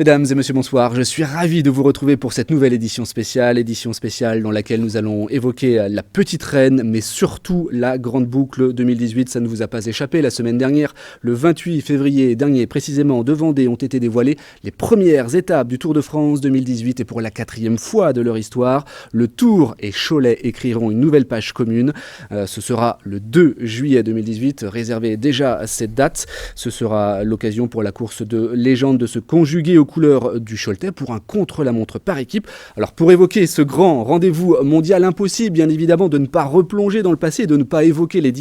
Mesdames et messieurs, bonsoir. Je suis ravi de vous retrouver pour cette nouvelle édition spéciale dans laquelle nous allons évoquer la petite reine, mais surtout la grande boucle 2018. Ça ne vous a pas échappé. La semaine dernière, le 28 février dernier, précisément, de Vendée, ont été dévoilées les premières étapes du Tour de France 2018. Et pour la 4e fois de leur histoire, le Tour et Cholet écriront une nouvelle page commune. Ce sera le 2 juillet 2018. Réservez déjà cette date. Ce sera l'occasion pour la course de légende de se conjuguer aux couleurs du Choletais pour un contre-la-montre par équipe. Alors pour évoquer ce grand rendez-vous mondial, impossible bien évidemment de ne pas replonger dans le passé, de ne pas évoquer les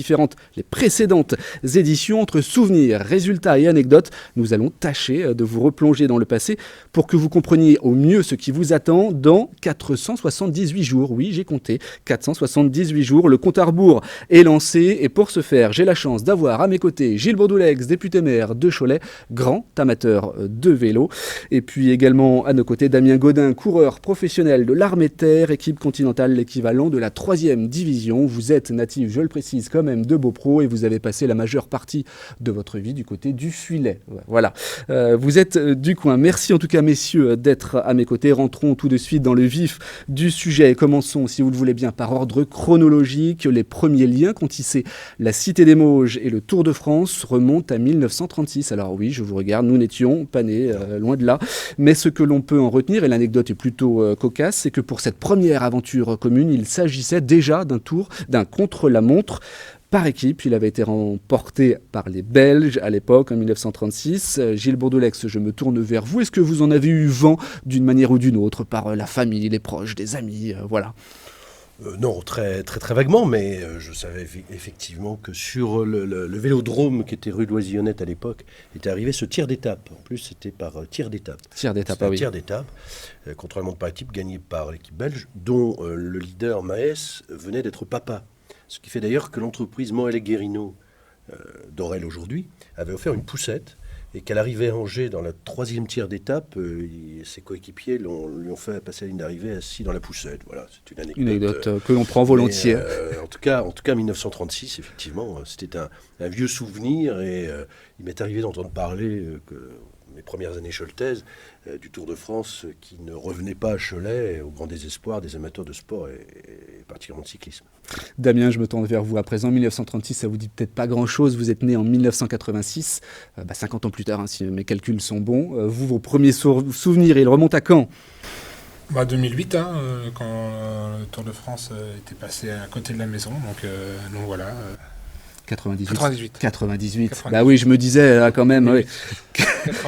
précédentes éditions. Entre souvenirs, résultats et anecdotes, nous allons tâcher de vous replonger dans le passé pour que vous compreniez au mieux ce qui vous attend dans 478 jours. Oui, j'ai compté, 478 jours. Le compte à rebours est lancé et pour ce faire, j'ai la chance d'avoir à mes côtés Gilles Bourdoulex, député maire de Cholet, grand amateur de vélo. Et puis également à nos côtés, Damien Gaudin, coureur professionnel de l'Armée de Terre, équipe continentale, l'équivalent de la 3e division. Vous êtes natif, je le précise quand même, de Beaupro et vous avez passé la majeure partie de votre vie du côté du Fuilet. Voilà, vous êtes du coin. Merci en tout cas messieurs d'être à mes côtés. Rentrons tout de suite dans le vif du sujet. Commençons, si vous le voulez bien, par ordre chronologique. Les premiers liens qu'ont tissés la Cité des Mauges et le Tour de France remontent à 1936. Alors oui, je vous regarde, nous n'étions pas nés, loin de là. Mais ce que l'on peut en retenir, et l'anecdote est plutôt cocasse, c'est que pour cette première aventure commune, il s'agissait déjà d'un contre-la-montre par équipe. Il avait été remporté par les Belges à l'époque, en 1936. Gilles Bourdoulex, je me tourne vers vous. Est-ce que vous en avez eu vent d'une manière ou d'une autre, par la famille, les proches, des amis, voilà? Non, très vaguement, mais je savais effectivement que sur le vélodrome qui était rue de Loisillonnette à l'époque, était arrivé ce tir d'étape. En plus, c'était par tir d'étape. Tir d'étape, contre-la-montre par équipe, gagné par l'équipe belge, dont le leader Maes venait d'être papa. Ce qui fait d'ailleurs que l'entreprise Moël & Guérino, d'Orel aujourd'hui, avait offert une poussette, et qu'à l'arrivée à Angers, dans la 3e tir d'étape, ses coéquipiers lui ont fait passer la ligne d'arrivée assis dans la poussette. Voilà, c'est une anecdote que l'on prend volontiers. En tout cas, 1936, effectivement, c'était un vieux souvenir, et il m'est arrivé d'entendre parler que mes premières années choletaises du Tour de France qui ne revenait pas à Cholet, au grand désespoir des amateurs de sport et particulièrement de cyclisme. Damien, je me tourne vers vous à présent. 1936, ça vous dit peut-être pas grand-chose. Vous êtes né en 1986, 50 ans plus tard, hein, si mes calculs sont bons. Vous, vos premiers souvenirs, ils remontent à quand ? 2008, quand le Tour de France était passé à côté de la maison. Donc voilà. 98. Bah oui, je me disais quand même. Oui.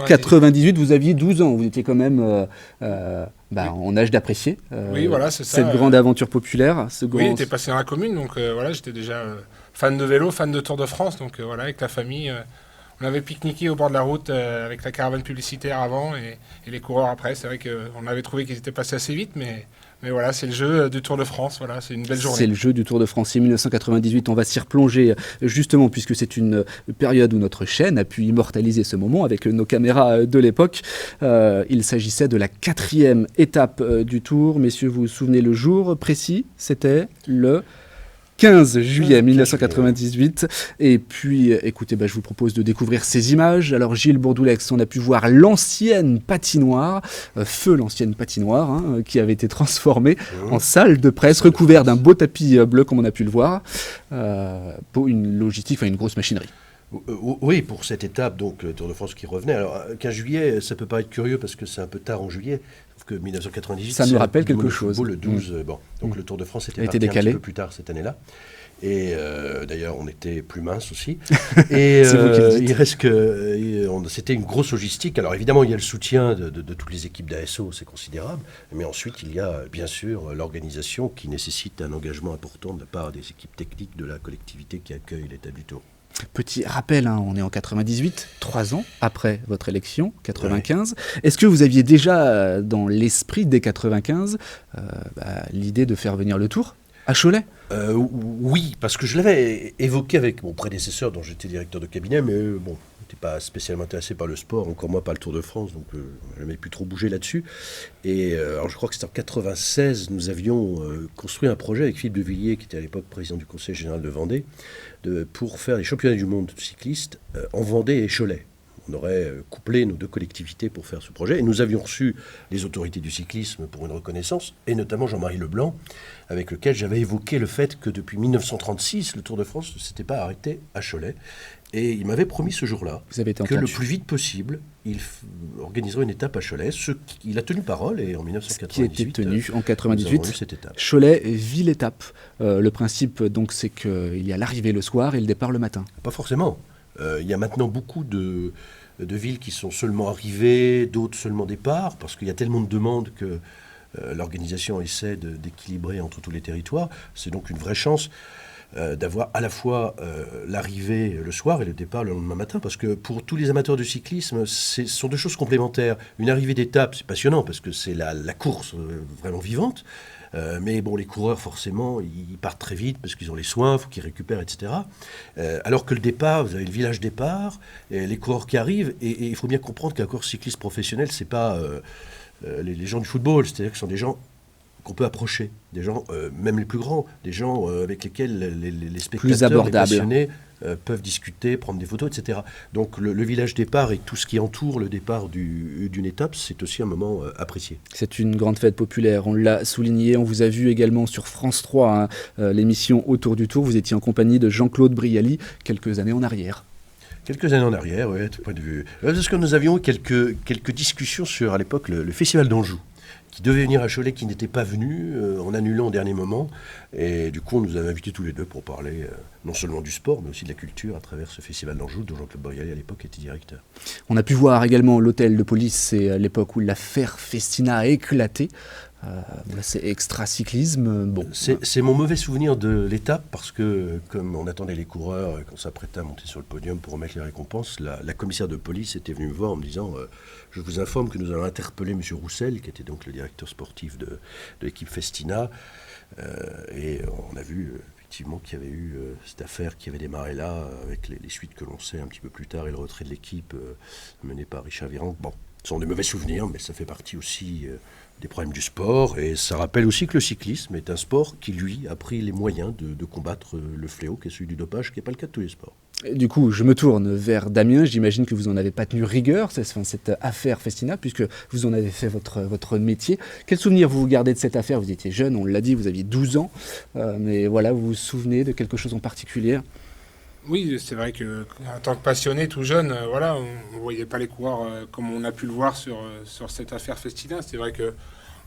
98, vous aviez 12 ans. Vous étiez quand même en âge d'apprécier oui, voilà, c'est ça, cette grande aventure populaire. Oui, j'étais passé dans la commune, donc j'étais déjà fan de vélo, fan de Tour de France. Donc avec la famille, on avait pique-niqué au bord de la route avec la caravane publicitaire avant et les coureurs après. C'est vrai qu'on avait trouvé qu'ils étaient passés assez vite, mais voilà, c'est le jeu du Tour de France. Voilà, c'est une belle journée. C'est le jeu du Tour de France. Et 1998, on va s'y replonger justement puisque c'est une période où notre chaîne a pu immortaliser ce moment avec nos caméras de l'époque. Il s'agissait de la 4e étape du Tour. Messieurs, vous vous souvenez le jour précis? C'était le 15 juillet 1998. Et puis, écoutez, je vous propose de découvrir ces images. Alors, Gilles Bourdoulex, on a pu voir l'ancienne patinoire, l'ancienne patinoire, qui avait été transformée en salle de presse, recouverte d'un beau tapis bleu, comme on a pu le voir, pour une logistique, une grosse machinerie. Oui, pour cette étape, donc le Tour de France qui revenait. Alors, 15 juillet, ça peut paraître curieux parce que c'est un peu tard en juillet. Sauf que 1998, ça nous rappelle quelque chose. Le 12, donc le Tour de France était décalé un petit peu plus tard cette année-là. Et d'ailleurs, on était plus mince aussi. Et il reste que c'était une grosse logistique. Alors évidemment, il y a le soutien de toutes les équipes d'ASO, c'est considérable. Mais ensuite, il y a bien sûr l'organisation qui nécessite un engagement important de la part des équipes techniques de la collectivité qui accueille l'étape du Tour. Petit rappel, on est en 98, 3 ans après votre élection, 95. Ouais. Est-ce que vous aviez déjà dans l'esprit dès 95 l'idée de faire venir le Tour à Cholet? Oui, parce que je l'avais évoqué avec mon prédécesseur dont j'étais directeur de cabinet, mais je n'étais pas spécialement intéressé par le sport, encore moins par le Tour de France, donc je n'avais plus trop bougé là-dessus. Et alors je crois que c'était en 96, nous avions construit un projet avec Philippe de Villiers, qui était à l'époque président du Conseil général de Vendée, pour faire les championnats du monde de cyclistes en Vendée et Cholet. On aurait couplé nos deux collectivités pour faire ce projet. Et nous avions reçu les autorités du cyclisme pour une reconnaissance, et notamment Jean-Marie Leblanc, avec lequel j'avais évoqué le fait que depuis 1936, le Tour de France ne s'était pas arrêté à Cholet. Et il m'avait promis ce jour-là que le plus vite possible, il organiserait une étape à Cholet. Il a tenu parole, et en 1998, qui était tenu en 98. Cette étape. Cholet, ville-étape. Le principe, donc, c'est qu'il y a l'arrivée le soir et le départ le matin. Pas forcément. Il y a maintenant beaucoup de villes qui sont seulement arrivées, d'autres seulement départ, parce qu'il y a tellement de demandes que l'organisation essaie d'équilibrer entre tous les territoires. C'est donc une vraie chance d'avoir à la fois l'arrivée le soir et le départ le lendemain matin, parce que pour tous les amateurs de cyclisme, ce sont deux choses complémentaires. Une arrivée d'étape, c'est passionnant, parce que c'est la course vraiment vivante, mais bon, les coureurs, forcément, ils partent très vite, parce qu'ils ont les soins, il faut qu'ils récupèrent, etc. Alors que le départ, vous avez le village départ, et les coureurs qui arrivent, et il faut bien comprendre qu'un coureur cycliste professionnel, c'est pas les gens du football, c'est-à-dire que ce sont des gens qu'on peut approcher, des gens, même les plus grands, des gens avec lesquels les spectateurs, les passionnés peuvent discuter, prendre des photos, etc. Donc le village départ et tout ce qui entoure le départ d'une étape, c'est aussi un moment apprécié. C'est une grande fête populaire, on l'a souligné, on vous a vu également sur France 3, l'émission Autour du Tour, vous étiez en compagnie de Jean-Claude Brialy, quelques années en arrière. Quelques années en arrière, oui, à tout point de vue. Parce que nous avions eu quelques discussions sur, à l'époque, le Festival d'Anjou, qui devait venir à Cholet, qui n'était pas venu, en annulant au dernier moment. Et du coup, on nous avait invités tous les deux pour parler non seulement du sport, mais aussi de la culture à travers ce Festival d'Anjou, dont Jean-Claude Brialy, à l'époque, était directeur. On a pu voir également l'hôtel de police, c'est l'époque où l'affaire Festina a éclaté. C'est extra-cyclisme. Bon. C'est mon mauvais souvenir de l'étape, parce que, comme on attendait les coureurs et qu'on s'apprêtait à monter sur le podium pour remettre les récompenses, la commissaire de police était venue me voir en me disant je vous informe que nous allons interpeller M. Roussel, qui était donc le directeur sportif de l'équipe Festina. Et on a vu effectivement qu'il y avait eu cette affaire qui avait démarré là, avec les suites que l'on sait un petit peu plus tard, et le retrait de l'équipe mené par Richard Virenque. Bon, ce sont des mauvais souvenirs, mais ça fait partie aussi des problèmes du sport, et ça rappelle aussi que le cyclisme est un sport qui, lui, a pris les moyens de combattre le fléau qui est celui du dopage, qui n'est pas le cas de tous les sports. Et du coup, je me tourne vers Damien, j'imagine que vous n'en avez pas tenu rigueur, cette affaire Festina, puisque vous en avez fait votre métier. Quel souvenir vous gardez de cette affaire? Vous étiez jeune, on l'a dit, vous aviez 12 ans, mais voilà, vous vous souvenez de quelque chose en particulier? Oui, c'est vrai qu'en tant que passionné tout jeune, voilà, on ne voyait pas les coureurs comme on a pu le voir sur cette affaire Festina. C'est vrai que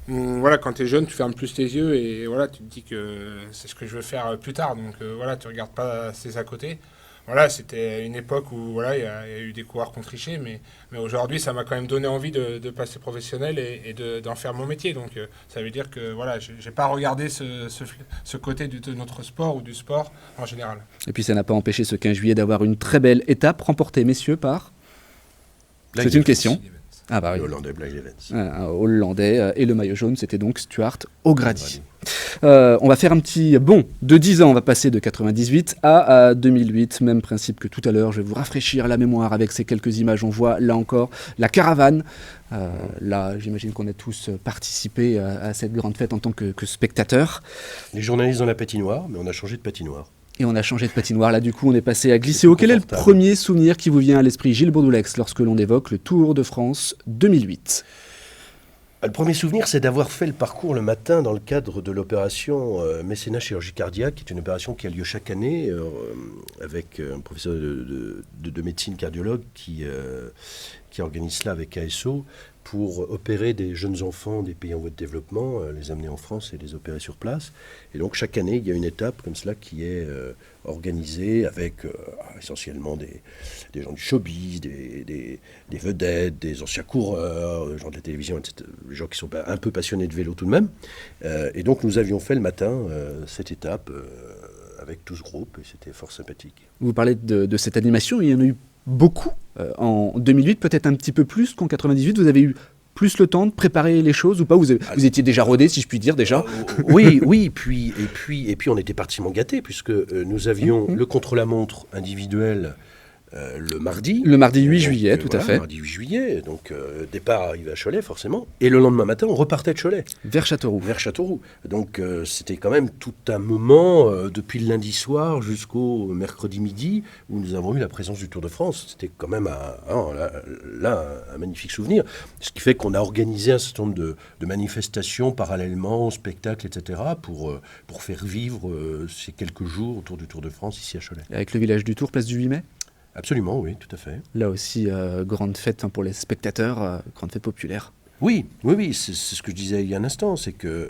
voilà, quand tu es jeune, tu fermes plus tes yeux et voilà, tu te dis que c'est ce que je veux faire plus tard. Donc voilà, tu ne regardes pas ces à côté. Voilà, c'était une époque où voilà, il y a eu des coureurs qui ont triché, mais aujourd'hui, ça m'a quand même donné envie de passer professionnel et d'en faire mon métier. Donc ça veut dire que voilà, j'ai pas regardé ce côté de notre sport ou du sport en général. Et puis ça n'a pas empêché ce 15 juillet d'avoir une très belle étape remportée, messieurs, par... C'est une question. Ah bah oui. Le Hollandais Black Evans. Un Hollandais, et le maillot jaune, c'était donc Stuart O'Grady. On va faire un petit bond de 10 ans, on va passer de 98 à 2008, même principe que tout à l'heure, je vais vous rafraîchir la mémoire avec ces quelques images, on voit là encore la caravane, là j'imagine qu'on a tous participé à cette grande fête en tant que spectateurs. Les journalistes dans la patinoire, mais on a changé de patinoire. Et on a changé de patinoire, là du coup on est passé à Glisséo. Quel est le premier souvenir qui vous vient à l'esprit, Gilles Bourdoulex, lorsque l'on évoque le Tour de France 2008 ? Le premier souvenir, c'est d'avoir fait le parcours le matin dans le cadre de l'opération mécénat chirurgie cardiaque, qui est une opération qui a lieu chaque année avec un professeur de médecine cardiologue qui organise cela avec ASO pour opérer des jeunes enfants des pays en voie de développement, les amener en France et les opérer sur place. Et donc chaque année, il y a une étape comme cela qui est organisée avec essentiellement des gens du showbiz, des vedettes, des anciens coureurs, des gens de la télévision, etc., des gens qui sont un peu passionnés de vélo tout de même. Et donc nous avions fait le matin cette étape avec tout ce groupe, et c'était fort sympathique. Vous parlez de cette animation, il y en a eu beaucoup en 2008, peut-être un petit peu plus qu'en 98. Vous avez eu plus le temps de préparer les choses ou pas? Vous étiez déjà rodé, si je puis dire, déjà? Oui, puis on était particulièrement gâtés, puisque nous avions le contre-la-montre individuel le mardi. Le mardi 8 juillet, tout à fait. Le mardi 8 juillet, donc départ arrivé à Cholet, forcément. Et le lendemain matin, on repartait de Cholet. Vers Châteauroux. Vers Châteauroux. Donc c'était quand même tout un moment, depuis le lundi soir jusqu'au mercredi midi, où nous avons eu la présence du Tour de France. C'était quand même un magnifique souvenir. Ce qui fait qu'on a organisé un certain nombre de manifestations parallèlement, spectacles, etc., pour faire vivre ces quelques jours autour du Tour de France ici à Cholet. Avec le village du Tour, place du 8 mai. Absolument, oui, tout à fait. Là aussi, grande fête pour les spectateurs, grande fête populaire. Oui, c'est ce que je disais il y a un instant, c'est que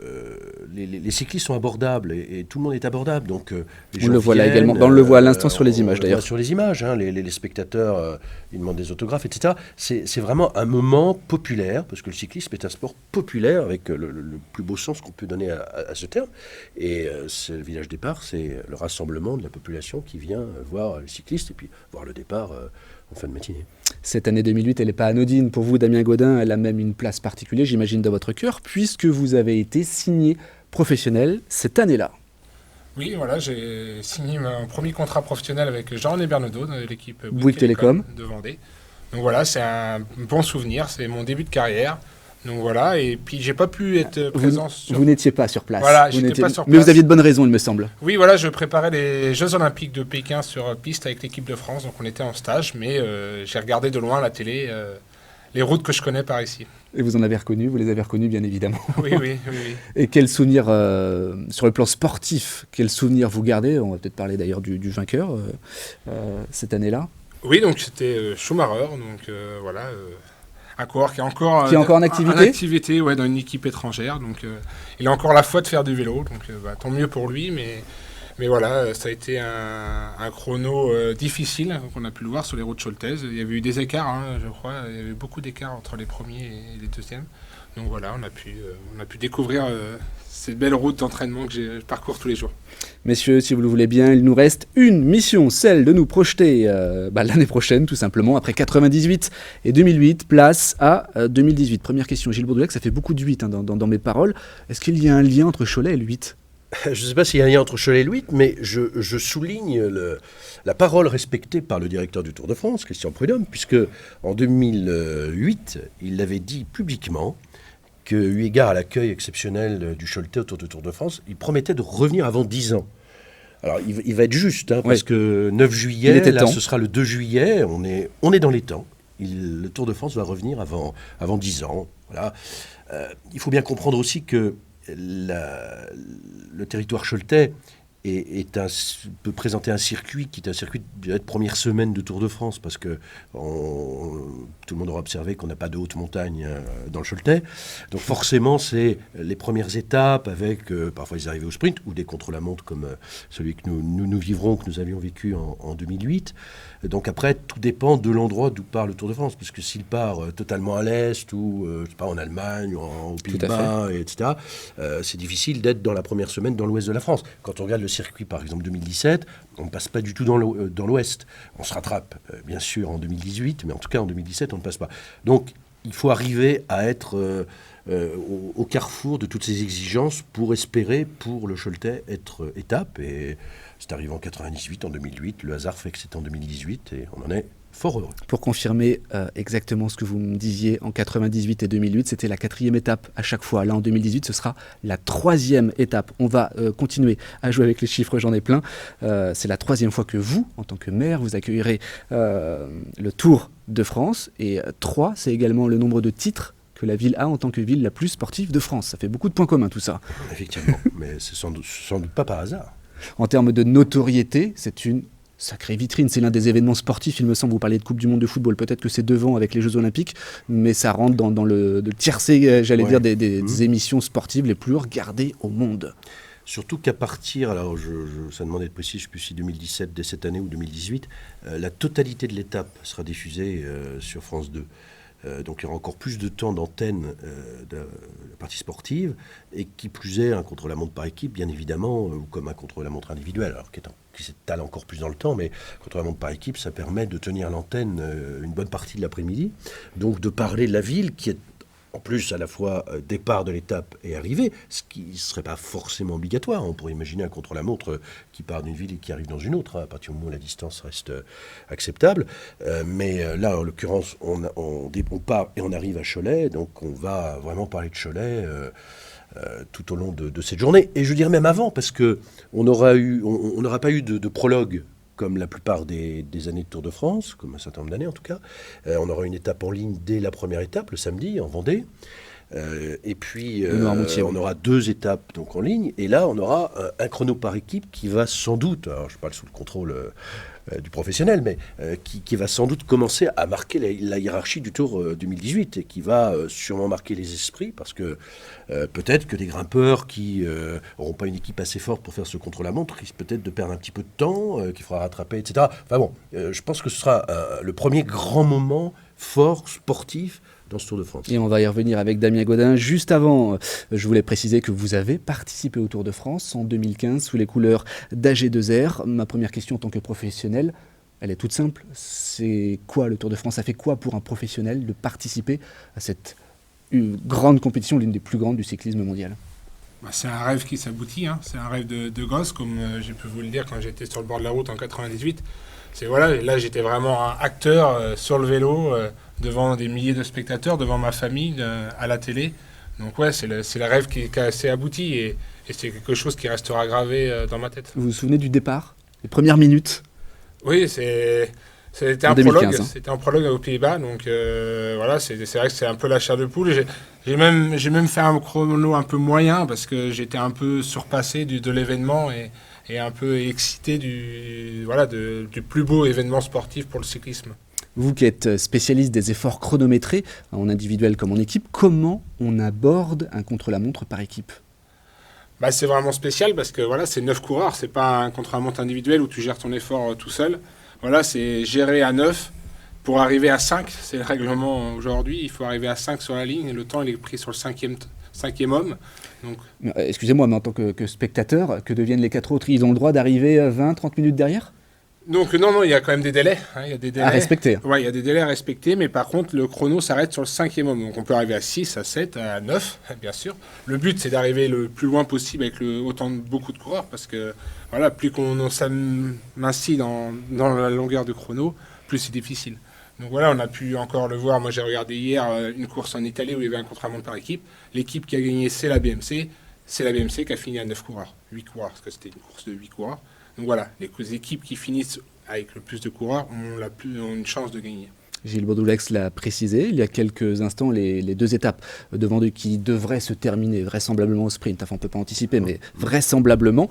les cyclistes sont abordables et tout le monde est abordable. Donc, on le voit là également, on le voit à l'instant sur les images d'ailleurs. Sur les images, hein, les spectateurs, ils demandent des autographes, etc. C'est vraiment un moment populaire, parce que le cyclisme est un sport populaire, avec le plus beau sens qu'on peut donner à ce terme. Et le village départ, c'est le rassemblement de la population qui vient voir les cyclistes et puis voir le départ en fin de matinée. Cette année 2008, elle n'est pas anodine pour vous, Damien Gaudin. Elle a même une place particulière, j'imagine, dans votre cœur, puisque vous avez été signé professionnel cette année-là. Oui, voilà, j'ai signé mon premier contrat professionnel avec Jean-René Bernaudot, de l'équipe Bouygues Télécom de Vendée. Donc voilà, c'est un bon souvenir, c'est mon début de carrière. Donc voilà, et puis j'ai pas pu être présent Vous n'étiez pas sur place. Voilà, j'étais pas sur place. Mais vous aviez de bonnes raisons, il me semble. Oui, voilà, je préparais les Jeux Olympiques de Pékin sur piste avec l'équipe de France, donc on était en stage, mais j'ai regardé de loin à la télé les routes que je connais par ici. Et vous en avez reconnu, vous les avez reconnues bien évidemment. Oui. Et quel souvenir, sur le plan sportif, quel souvenir vous gardez? On va peut-être parler d'ailleurs du vainqueur cette année-là. Oui, donc c'était Schumacher, donc voilà... un coureur qui est encore en activité, ouais, dans une équipe étrangère. Donc, il a encore la foi de faire du vélo. Donc, tant mieux pour lui. Mais voilà, ça a été un chrono difficile, qu'on a pu le voir sur les routes choltaises. Il y avait eu des écarts, je crois. Il y avait beaucoup d'écarts entre les premiers et les deuxièmes. Donc voilà, on a pu découvrir cette belle route d'entraînement que je parcours tous les jours. Messieurs, si vous le voulez bien, il nous reste une mission, celle de nous projeter l'année prochaine, tout simplement. Après 98 et 2008, place à 2018. Première question, Gilles Bourdoulet, ça fait beaucoup de 8 dans mes paroles. Est-ce qu'il y a un lien entre Cholet et le 8 ? Je ne sais pas s'il y a un lien entre Cholet et le 8, mais je souligne la parole respectée par le directeur du Tour de France, Christian Prudhomme, puisque en 2008, il l'avait dit publiquement, que, eu égard à l'accueil exceptionnel du Choletais autour du Tour de France, il promettait de revenir avant 10 ans. Alors, il va être juste, parce que 9 juillet, là, ce sera le 2 juillet, on est dans les temps. Le Tour de France va revenir avant 10 ans. Voilà. Il faut bien comprendre aussi que le territoire choletais peut présenter un circuit qui est un circuit de première semaine de Tour de France, parce que tout le monde aura observé qu'on n'a pas de haute montagne dans le Choletais. Donc forcément, c'est les premières étapes avec parfois les arrivées au sprint ou des contre-la-montre comme celui que nous vivrons, que nous avions vécu en 2008. Donc après, tout dépend de l'endroit d'où part le Tour de France, puisque s'il part totalement à l'est ou je sais pas, en Allemagne, ou aux Pays-Bas, etc., c'est difficile d'être dans la première semaine dans l'ouest de la France. Quand on regarde le circuit, par exemple 2017, on ne passe pas du tout dans l'ouest. On se rattrape, bien sûr, en 2018, mais en tout cas en 2017, on ne passe pas. Donc, il faut arriver à être au carrefour de toutes ces exigences pour espérer, pour le Choletais, être étape. Et c'est arrivé en 98, en 2008. Le hasard fait que c'est en 2018 et on en est fort heureux. Pour confirmer exactement ce que vous me disiez, en 98 et 2008, c'était la 4e étape à chaque fois. Là, en 2018, ce sera la 3e étape. On va continuer à jouer avec les chiffres, j'en ai plein. C'est la 3e fois que vous, en tant que maire, vous accueillerez le Tour de France. Et 3, c'est également le nombre de titres que la ville a en tant que ville la plus sportive de France. Ça fait beaucoup de points communs, tout ça. Effectivement, mais c'est sans doute pas par hasard. En termes de notoriété, c'est une sacrée vitrine. C'est l'un des événements sportifs, il me semble. Vous parlez de Coupe du Monde de football. Peut-être que c'est devant avec les Jeux Olympiques, mais ça rentre dans le tiercé, dire, des émissions sportives les plus regardées au monde. Surtout qu'à partir, alors ça demandait de préciser, je ne sais plus si 2017, dès cette année ou 2018, la totalité de l'étape sera diffusée sur France 2. Donc il y aura encore plus de temps d'antenne de la partie sportive, et qui plus est un contre-la-montre par équipe, bien évidemment, ou comme un contre-la-montre individuel, alors qui s'étale encore plus dans le temps, mais contre-la-montre par équipe, ça permet de tenir l'antenne une bonne partie de l'après-midi, donc de parler de la ville qui est en plus à la fois départ de l'étape et arrivée, ce qui ne serait pas forcément obligatoire. On pourrait imaginer un contre-la-montre qui part d'une ville et qui arrive dans une autre, à partir du moment où la distance reste acceptable. Mais là, en l'occurrence, on part et on arrive à Cholet, donc on va vraiment parler de Cholet tout au long de cette journée. Et je dirais même avant, parce qu'on n'aura pas eu de prologue comme la plupart des années de Tour de France, comme un certain nombre d'années en tout cas. On aura une étape en ligne dès la première étape, le samedi, en Vendée. Et puis, on aura 2 étapes donc, en ligne. Et là, on aura un chrono par équipe qui va sans doute, alors je parle sous le contrôle du professionnel, mais qui va sans doute commencer à marquer la hiérarchie du Tour 2018 et qui va sûrement marquer les esprits parce que peut-être que des grimpeurs qui n'auront pas une équipe assez forte pour faire ce contre-la-montre risquent peut-être de perdre un petit peu de temps, qu'il faudra rattraper, etc. Enfin bon, je pense que ce sera le premier grand moment fort, sportif, dans ce Tour de France. Et on va y revenir avec Damien Gaudin. Juste avant, je voulais préciser que vous avez participé au Tour de France en 2015 sous les couleurs d'AG2R. Ma première question en tant que professionnel, elle est toute simple. C'est quoi le Tour de France? Ça fait quoi pour un professionnel de participer à cette grande compétition, l'une des plus grandes du cyclisme mondial? C'est un rêve qui s'aboutit, hein. C'est un rêve de gosse, comme j'ai pu vous le dire quand j'étais sur le bord de la route en 98. Là j'étais vraiment un acteur sur le vélo, devant des milliers de spectateurs, devant ma famille, à la télé. Donc ouais, c'est le rêve qui est assez abouti et c'est quelque chose qui restera gravé dans ma tête. Vous vous souvenez du départ, les premières minutes? Oui, c'était un 2015, prologue, c'était un prologue aux Pays-Bas, donc c'est vrai que c'est un peu la chair de poule. J'ai même fait un chrono un peu moyen parce que j'étais un peu surpassé de l'événement et un peu excité du plus beau événement sportif pour le cyclisme. Vous qui êtes spécialiste des efforts chronométrés, en individuel comme en équipe, comment on aborde un contre-la-montre par équipe? C'est vraiment spécial parce que c'est 9 coureurs, c'est pas un contre-la-montre individuel où tu gères ton effort tout seul. C'est géré à 9 pour arriver à 5, c'est le règlement aujourd'hui, il faut arriver à 5 sur la ligne et le temps il est pris sur le cinquième homme. Donc... Excusez-moi, mais en tant que spectateur, que deviennent les 4 autres? Ils ont le droit d'arriver 20-30 minutes derrière? Donc non, il y a quand même des délais. Il y a des délais à respecter. Ouais, il y a des délais à respecter, mais par contre, le chrono s'arrête sur le 5e homme. Donc on peut arriver à 6, à 7, à 9, bien sûr. Le but, c'est d'arriver le plus loin possible avec beaucoup de coureurs, parce que plus qu'on s'amincit dans la longueur de chrono, plus c'est difficile. Donc on a pu encore le voir. Moi, j'ai regardé hier une course en Italie où il y avait un contre-la-montre par équipe. L'équipe qui a gagné, c'est la BMC. C'est la BMC qui a fini à 9 coureurs, 8 coureurs, parce que c'était une course de 8 coureurs. Donc les équipes qui finissent avec le plus de coureurs ont une chance de gagner. Gilles Bourdoulex l'a précisé il y a quelques instants, les 2 étapes de Vendée qui devraient se terminer vraisemblablement au sprint. Enfin, on ne peut pas anticiper, mais vraisemblablement.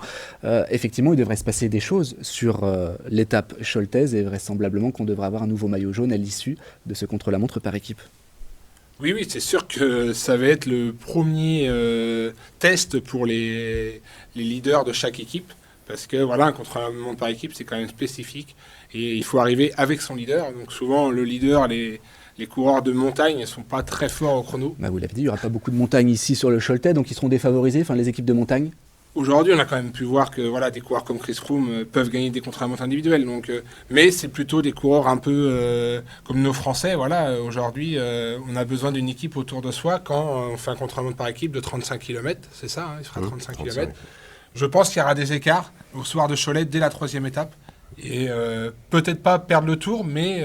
Effectivement, il devrait se passer des choses sur l'étape choltaise et vraisemblablement qu'on devrait avoir un nouveau maillot jaune à l'issue de ce contre-la-montre par équipe. Oui, c'est sûr que ça va être le premier test pour les leaders de chaque équipe. Parce que un contre-la-montre par équipe, c'est quand même spécifique. Et il faut arriver avec son leader. Donc souvent, le leader, les coureurs de montagne ne sont pas très forts au chrono. Vous l'avez dit, il n'y aura pas beaucoup de montagnes ici sur le Choletais, donc ils seront défavorisés, les équipes de montagne. Aujourd'hui, on a quand même pu voir que des coureurs comme Chris Froome peuvent gagner des contre-la-montre individuels. Donc, mais c'est plutôt des coureurs un peu comme nos Français. Aujourd'hui, on a besoin d'une équipe autour de soi quand on fait un contre-la-montre par équipe de 35 km. C'est ça, il fera 35 km. Je pense qu'il y aura des écarts au soir de Cholet dès la 3e étape. Et peut-être pas perdre le tour, mais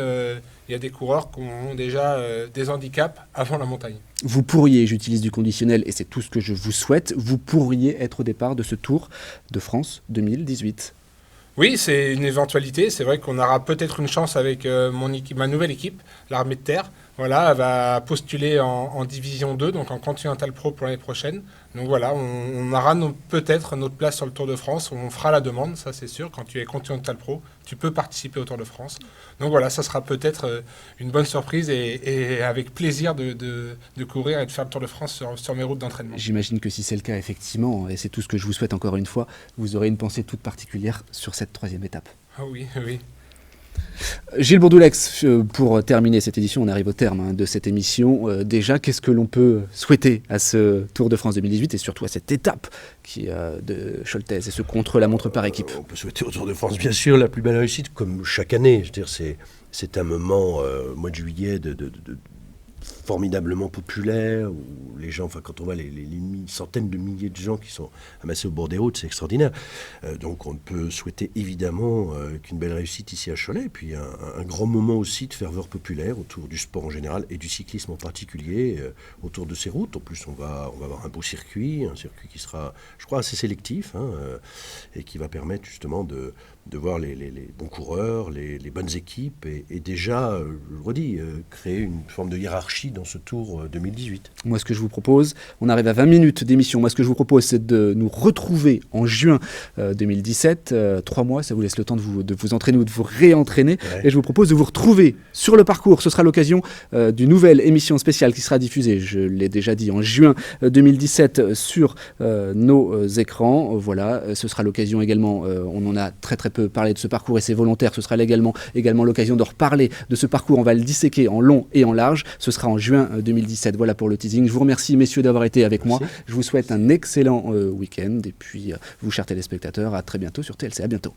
il y a des coureurs qui ont déjà des handicaps avant la montagne. Vous pourriez, j'utilise du conditionnel et c'est tout ce que je vous souhaite, vous pourriez être au départ de ce Tour de France 2018. Oui, c'est une éventualité. C'est vrai qu'on aura peut-être une chance avec ma nouvelle équipe, l'Armée de Terre. Elle va postuler en Division 2, donc en Continental Pro pour l'année prochaine. Donc on aura peut-être notre place sur le Tour de France. On fera la demande, ça c'est sûr. Quand tu es Continental Pro, tu peux participer au Tour de France. Donc ça sera peut-être une bonne surprise et avec plaisir de courir et de faire le Tour de France sur mes routes d'entraînement. J'imagine que si c'est le cas, effectivement, et c'est tout ce que je vous souhaite encore une fois, vous aurez une pensée toute particulière sur cette 3e étape. Ah oui. Gilles Bourdoulex, pour terminer cette édition, on arrive au terme de cette émission. Déjà, qu'est-ce que l'on peut souhaiter à ce Tour de France 2018 et surtout à cette étape de Choltaise et ce contre-la-montre par équipe? On peut souhaiter au Tour de France, bien sûr, la plus belle réussite, comme chaque année. Je veux dire, c'est un moment, mois de juillet, formidablement populaire, où les gens, enfin quand on voit les centaines de milliers de gens qui sont amassés au bord des routes, c'est extraordinaire. Donc on peut souhaiter évidemment qu'une belle réussite ici à Cholet, et puis un grand moment aussi de ferveur populaire autour du sport en général et du cyclisme en particulier, autour de ces routes. En plus on va avoir un beau circuit, un circuit qui sera, je crois, assez sélectif, et qui va permettre justement de voir les bons coureurs, les bonnes équipes, et déjà, je le redis, créer une forme de hiérarchie dans ce Tour 2018. Moi, ce que je vous propose, on arrive à 20 minutes d'émission. Moi, ce que je vous propose, c'est de nous retrouver en juin 2017. 3 mois, ça vous laisse le temps de vous entraîner ou de vous réentraîner. Ouais. Et je vous propose de vous retrouver sur le parcours. Ce sera l'occasion d'une nouvelle émission spéciale qui sera diffusée, je l'ai déjà dit, en juin 2017 sur nos écrans. Voilà, ce sera l'occasion également, on en a très peu parlé de ce parcours et c'est volontaire, ce sera également l'occasion de reparler de ce parcours, on va le disséquer en long et en large, ce sera en juin 2017, voilà pour le teasing. Je vous remercie messieurs d'avoir été avec moi, je vous souhaite un excellent week-end et puis vous chers téléspectateurs, à très bientôt sur TLC, à bientôt.